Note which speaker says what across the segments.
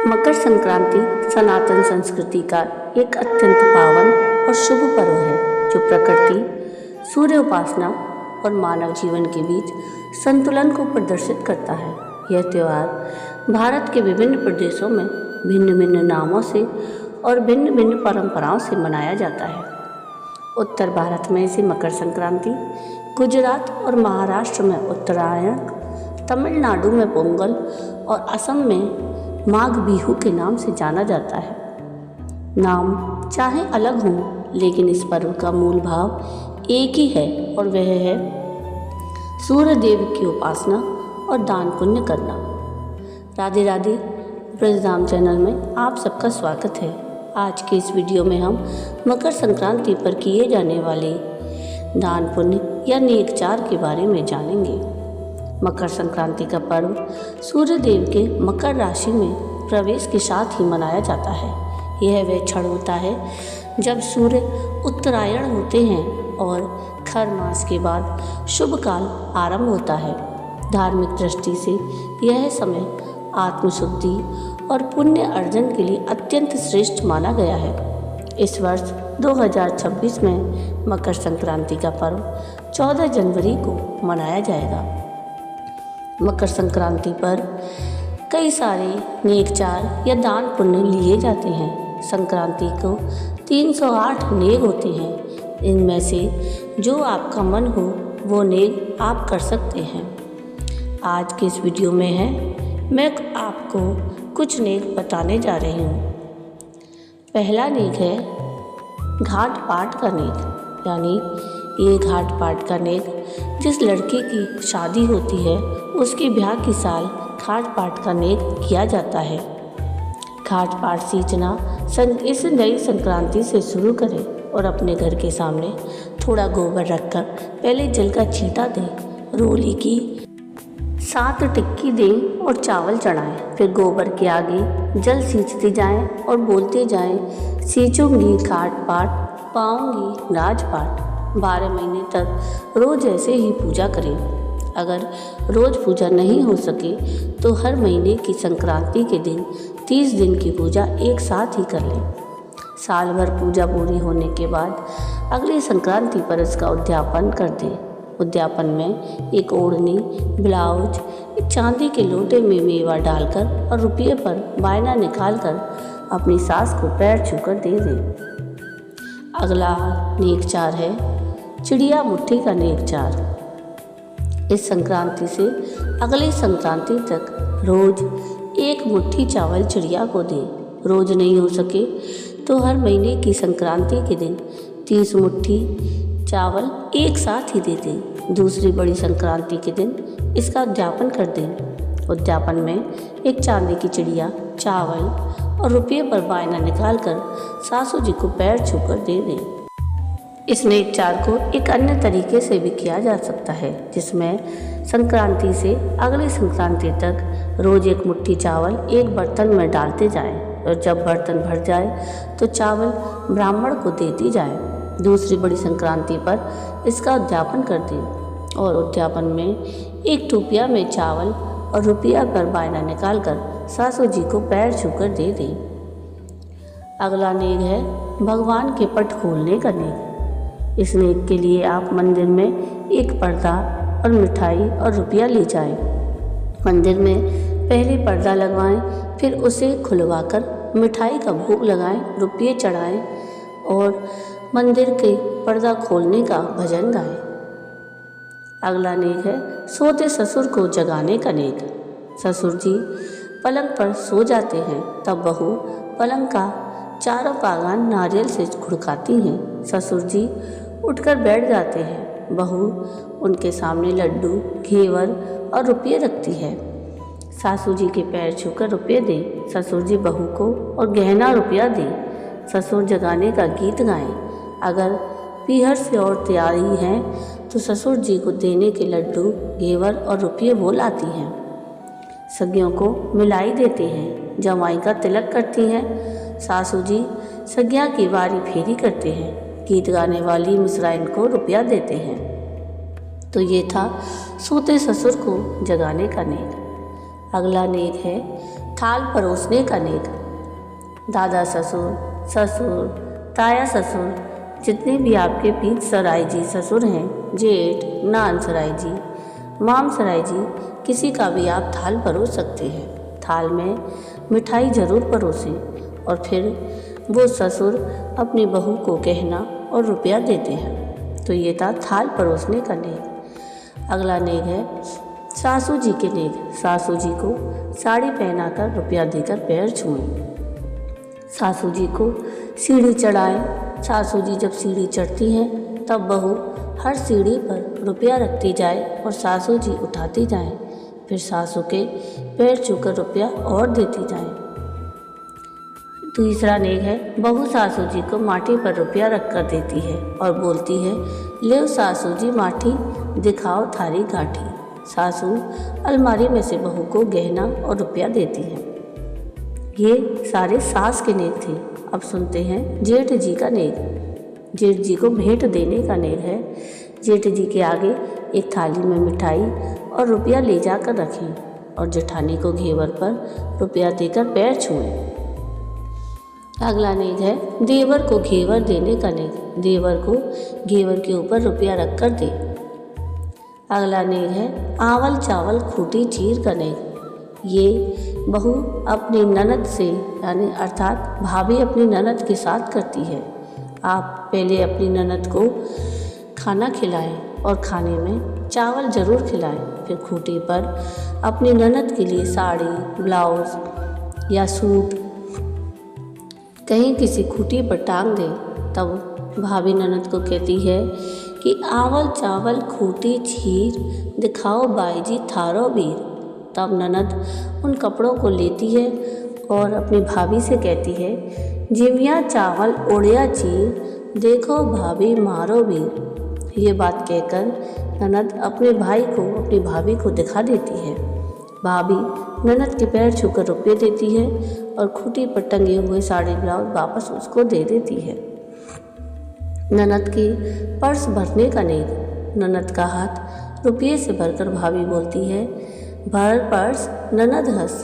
Speaker 1: मकर संक्रांति सनातन संस्कृति का एक अत्यंत पावन और शुभ पर्व है जो प्रकृति, सूर्य उपासना और मानव जीवन के बीच संतुलन को प्रदर्शित करता है। यह त्यौहार भारत के विभिन्न प्रदेशों में भिन्न भिन्न नामों से और भिन्न भिन्न परंपराओं से मनाया जाता है। उत्तर भारत में इसे मकर संक्रांति, गुजरात और महाराष्ट्र में उत्तरायण, तमिलनाडु में पोंगल और असम में माघ बिहू के नाम से जाना जाता है। नाम चाहे अलग हों, लेकिन इस पर्व का मूल भाव एक ही है और वह है सूर्य देव की उपासना और दान पुण्य करना। राधे राधे। ब्रजधाम चैनल में आप सबका स्वागत है। आज के इस वीडियो में हम मकर संक्रांति पर किए जाने वाले दान पुण्य या नेकचार के बारे में जानेंगे। मकर संक्रांति का पर्व सूर्य देव के मकर राशि में प्रवेश के साथ ही मनाया जाता है। यह वह क्षण होता है जब सूर्य उत्तरायण होते हैं और खर मास के बाद शुभ काल आरंभ होता है। धार्मिक दृष्टि से यह समय आत्मशुद्धि और पुण्य अर्जन के लिए अत्यंत श्रेष्ठ माना गया है। इस वर्ष 2026 में मकर संक्रांति का पर्व 14 जनवरी को मनाया जाएगा। मकर संक्रांति पर कई सारे नेकचार या दान पुण्य लिए जाते हैं। संक्रांति को 308 नेक होते हैं। इनमें से जो आपका मन हो वो नेक आप कर सकते हैं। आज के इस वीडियो में मैं आपको कुछ नेक बताने जा रही हूँ। पहला नेक है घाट पाट का नेक, यानी ये घाट पाट का नेक जिस लड़के की शादी होती है उसके ब्याह की साल घाट पाट का नेक किया जाता है। घाट पाट सींचना इस नई संक्रांति से शुरू करें और अपने घर के सामने थोड़ा गोबर रखकर पहले जल का छींटा दें, रोली की 7 टिक्की दें और चावल चढ़ाएं। फिर गोबर के आगे जल सींचते जाएं और बोलते जाएं, सींचूंगी घाट पाट पाऊंगी राजपाट। 12 महीने तक रोज ऐसे ही पूजा करें। अगर रोज पूजा नहीं हो सके तो हर महीने की संक्रांति के दिन 30 दिन की पूजा एक साथ ही कर लें। साल भर पूजा पूरी होने के बाद अगली संक्रांति पर इसका उद्यापन कर दें। उद्यापन में एक ओढ़नी, ब्लाउज, एक चांदी के लोटे में मेवा डालकर और रुपये पर वायना निकालकर अपनी सास को पैर छूकर दे दें। अगला नेकचार है चिड़िया मुट्ठी का नेकचार। इस संक्रांति से अगली संक्रांति तक रोज एक मुट्ठी चावल चिड़िया को दें। रोज नहीं हो सके तो हर महीने की संक्रांति के दिन 30 मुट्ठी चावल एक साथ ही दे दें। दूसरी बड़ी संक्रांति के दिन इसका उद्यापन कर दें। उद्यापन में एक चांदी की चिड़िया, चावल और रुपये पर वायना निकालकर सासू जी को पैर छूकर दे दें। इस नेकचार को एक अन्य तरीके से भी किया जा सकता है, जिसमें संक्रांति से अगली संक्रांति तक रोज एक मुट्ठी चावल एक बर्तन में डालते जाएं और जब बर्तन भर जाए तो चावल ब्राह्मण को दे दी जाए। दूसरी बड़ी संक्रांति पर इसका उद्यापन कर दें और उद्यापन में एक टोपिया में चावल और रुपया पर वायना निकालकर सासू जी को पैर छूकर दे दें। अगला नेक है भगवान के पट खोलने का नेक। इस नेक के लिए आप मंदिर में एक पर्दा और मिठाई और रुपया ले जाएं। मंदिर में पहले पर्दा लगवाएं, फिर उसे खुलवाकर मिठाई का भोग लगाएं, रुपये चढ़ाएं और मंदिर के पर्दा खोलने का भजन गाएं। अगला नेक है सोते ससुर को जगाने का नेक। ससुर जी पलंग पर सो जाते हैं, तब बहू पलंग का चारों पागान नारियल से खुड़काती हैं। ससुर जी उठकर बैठ जाते हैं। बहू उनके सामने लड्डू, घेवर और रुपये रखती है। सासू जी के पैर छूकर रुपये दें। ससुर जी बहू को और गहना रुपया दें। ससुर जगाने का गीत गाएं। अगर पीहर से और तैयारी हैं तो ससुर जी को देने के लड्डू, घेवर और रुपये वो लाती हैं। सगियों को मिलाई देते हैं। जमाई का तिलक करती हैं। सासू जी सगिया की वारी फेरी करते हैं। गीत गाने वाली मिसराइन को रुपया देते हैं। तो ये था सोते ससुर को जगाने का नेक। अगला नेक है थाल परोसने का नेक। दादा ससुर, ससुर, ताया ससुर, जितने भी आपके पीठ सराय जी ससुर हैं, जेठ, नान सराय जी, माम सराय जी, किसी का भी आप थाल परोस सकते हैं। थाल में मिठाई ज़रूर परोसें और फिर वो ससुर अपनी बहू को गहना और रुपया देते हैं। तो ये था थाल परोसने का नेक। अगला नेक है सासू जी के नेक। सासू जी को साड़ी पहनाकर रुपया देकर पैर छुएं। सासू जी को सीढ़ी चढ़ाएं। सासू जी जब सीढ़ी चढ़ती हैं तब बहू हर सीढ़ी पर रुपया रखती जाए और सासू जी उठाती जाएं। फिर सासू के पैर छूकर रुपया और देती जाएं। तीसरा नेक है बहू सासू जी को माटी पर रुपया रखकर देती है और बोलती है, ले सासू जी माटी, दिखाओ थारी गाठी। सासू अलमारी में से बहू को गहना और रुपया देती है। ये सारे सास के नेक थे। अब सुनते हैं जेठ जी का नेक। जेठ जी को भेंट देने का नेक है। जेठ जी के आगे एक थाली में मिठाई और रुपया ले जाकर रखें और जेठानी को घेवर पर रुपया देकर पैर छुएं। अगला नेक है देवर को घेवर देने का नेक। देवर को घेवर के ऊपर रुपया रखकर दे। अगला नेक है आवल चावल खूटी चीर का नेक। ये बहू अपनी ननद से यानी अर्थात भाभी अपनी ननद के साथ करती है। आप पहले अपनी ननद को खाना खिलाएं और खाने में चावल ज़रूर खिलाएं। फिर खूटी पर अपनी ननद के लिए साड़ी, ब्लाउज़ या सूट कहीं किसी खूटी पर टांग दें। तब भाभी ननद को कहती है कि आवल चावल खूटी चीर, दिखाओ बाई जी थारो वीर। तब ननद उन कपड़ों को लेती है और अपनी भाभी से कहती है, जिमिया चावल ओढ़िया चीर, देखो भाभी मारो वीर। ये बात कहकर ननद अपने भाई को अपनी भाभी को दिखा देती है। भाभी ननद के पैर छूकर रुपये देती है और खूटी पर टंगे हुए साड़ी ब्लाउज वापस उसको दे देती है। ननद की पर्स भरने का नेक। ननद का हाथ रुपये से भरकर भाभी बोलती है, भर पर्स ननद हंस।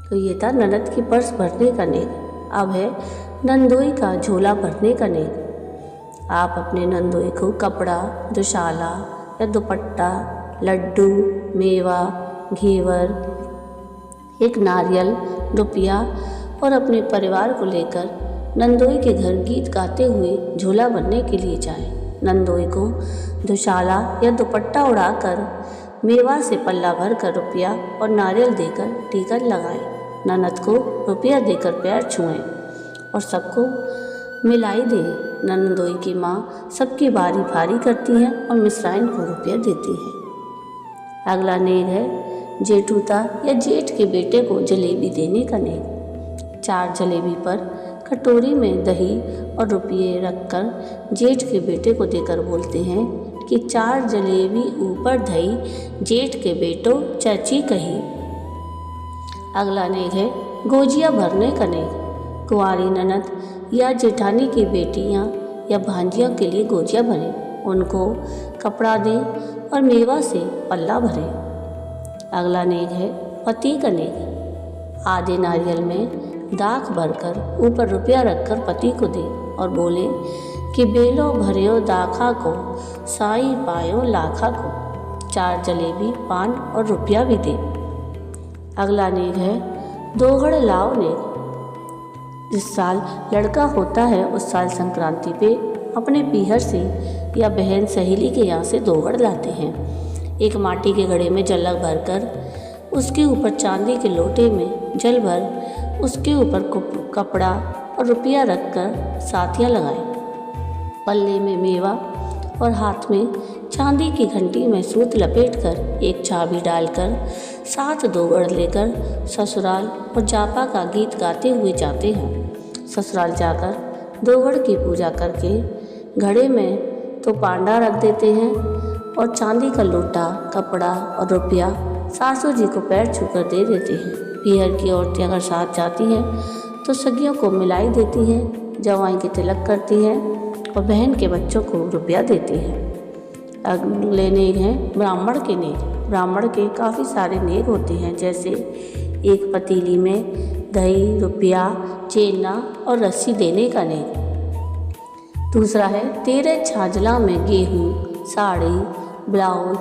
Speaker 1: तो ये था ननद की पर्स भरने का नेक। अब है नंदोई का झोला भरने का नेक। आप अपने नंदोई को कपड़ा, दुशाला या दुपट्टा, लड्डू, मेवा, घेवर, एक नारियल, रुपया और अपने परिवार को लेकर नंदोई के घर गीत गाते हुए झोला भरने के लिए जाएं। नंदोई को दुशाला या दुपट्टा उड़ाकर मेवा से पल्ला भरकर रुपया और नारियल देकर टीका लगाएं। ननद को रुपया देकर पैर छुएं और सबको मिलाई दें। नंदोई की माँ सबकी बारी भारी करती हैं और मिसराइन को रुपया देती है। अगला नेक है जेठूता या जेठ के बेटे को जलेबी देने का नेक। 4 जलेबी पर कटोरी में दही और रुपये रखकर जेठ के बेटे को देकर बोलते हैं कि 4 जलेबी ऊपर दही, जेठ के बेटो चाची कही। अगला नेक है गोजिया भरने का नेक। कुंवारी ननद या जेठानी की बेटियां या भांजियों के लिए गोजिया भरें, उनको कपड़ा दें और मेवा से पल्ला भरें। अगला नेक है पति का नेक। आधे नारियल में दाख भरकर ऊपर रुपया रखकर पति को दे और बोले कि बेलो भरियो दाखा को, साई पायो लाखा को। 4 जलेबी, पान और रुपया भी दे। अगला नेक है दोहड़ लाओ नेक। जिस साल लड़का होता है उस साल संक्रांति पे अपने पीहर से या बहन सहेली के यहाँ से दोहड़ लाते हैं। एक माटी के घड़े में जल भरकर उसके ऊपर चांदी के लोटे में जल भर उसके ऊपर कपड़ा और रुपया रखकर साथियाँ लगाएं। पल्ले में मेवा और हाथ में चांदी की घंटी में सूत लपेटकर एक चाबी डालकर 7 दोहड़ लेकर ससुराल और जापा का गीत गाते हुए जाते हैं। ससुराल जाकर दोहड़ की पूजा करके घड़े में तो पांडा रख देते हैं और चांदी का लोटा, कपड़ा और रुपया सासू जी को पैर छूकर दे देते हैं। पीहर की औरतें अगर साथ जाती हैं तो सगियों को मिलाई देती हैं, जवाई के तिलक करती हैं और बहन के बच्चों को रुपया देती हैं। अगले नेक हैं ब्राह्मण के नेक। ब्राह्मण के काफ़ी सारे नेक होते हैं, जैसे एक पतीली में दही, रुपया, चेना और रस्सी देने का नेक। दूसरा है 13 छाजला में गेहूँ, साड़ी, ब्लाउज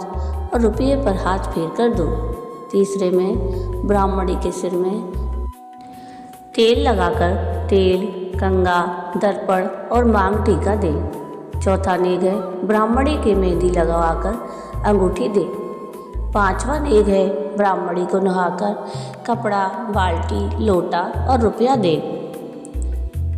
Speaker 1: और रुपये पर हाथ फेर कर दो। तीसरे में ब्राह्मणी के सिर में तेल लगाकर तेल, कंगा, दर्पण और मांग टीका दे। चौथा नेग है ब्राह्मणी के मेहंदी लगवाकर अंगूठी दे। पांचवा नेग है ब्राह्मणी को नहाकर कपड़ा, बाल्टी, लोटा और रुपया दे।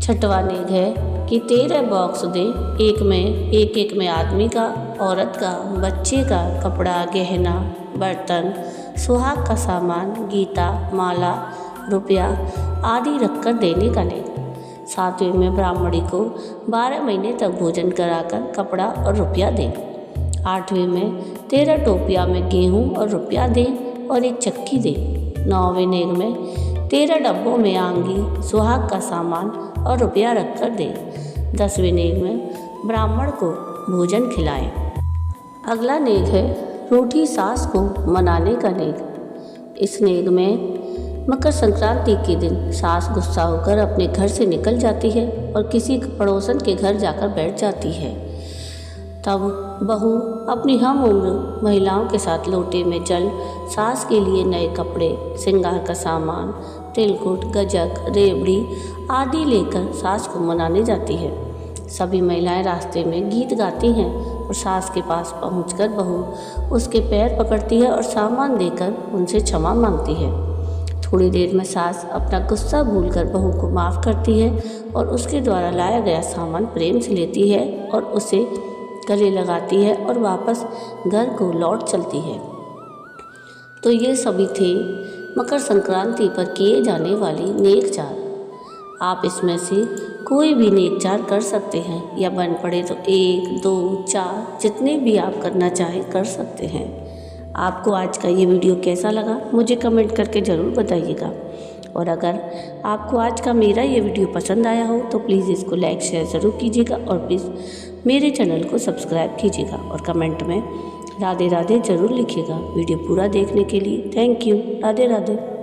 Speaker 1: छठवां नेग है कि 13 बॉक्स दे, एक में आदमी का, औरत का, बच्चे का कपड़ा, गहना, बर्तन, सुहाग का सामान, गीता, माला, रुपया आदि रखकर देने का नेग। सातवें में ब्राह्मणी को 12 महीने तक भोजन कराकर कपड़ा और रुपया दे। आठवें में 13 टोपिया में गेहूँ और रुपया दे और एक चक्की दे। नौवें नेग में 13 डब्बों में आंगी, सुहाग का सामान और रुपया रखकर दे। 10वें नेग में ब्राह्मण को भोजन खिलाए। अगला नेग है रूठी सास को मनाने का नेग। इस नेग में मकर संक्रांति के दिन सास गुस्सा होकर अपने घर से निकल जाती है और किसी पड़ोसन के घर जाकर बैठ जाती है। तब बहू अपनी हम उम्र महिलाओं के साथ लोटे में जल, सास के लिए नए कपड़े, श्रृंगार का सामान, तिलकुट, गजक, रेवड़ी आदि लेकर सास को मनाने जाती है। सभी महिलाएं रास्ते में गीत गाती हैं और सास के पास पहुंचकर बहू उसके पैर पकड़ती है और सामान देकर उनसे क्षमा मांगती है। थोड़ी देर में सास अपना गुस्सा भूलकर बहू को माफ़ करती है और उसके द्वारा लाया गया सामान प्रेम से लेती है और उसे गले लगाती है और वापस घर को लौट चलती है। तो ये सभी थे मकर संक्रांति पर किए जाने वाली नेक चार। आप इसमें से कोई भी नेक चार कर सकते हैं या बन पड़े तो 1, 2, 4 जितने भी आप करना चाहें कर सकते हैं। आपको आज का ये वीडियो कैसा लगा मुझे कमेंट करके ज़रूर बताइएगा। और अगर आपको आज का मेरा ये वीडियो पसंद आया हो तो प्लीज़ इसको लाइक शेयर ज़रूर कीजिएगा और प्लीज़ मेरे चैनल को सब्सक्राइब कीजिएगा और कमेंट में राधे राधे ज़रूर लिखिएगा। वीडियो पूरा देखने के लिए थैंक यू। राधे राधे।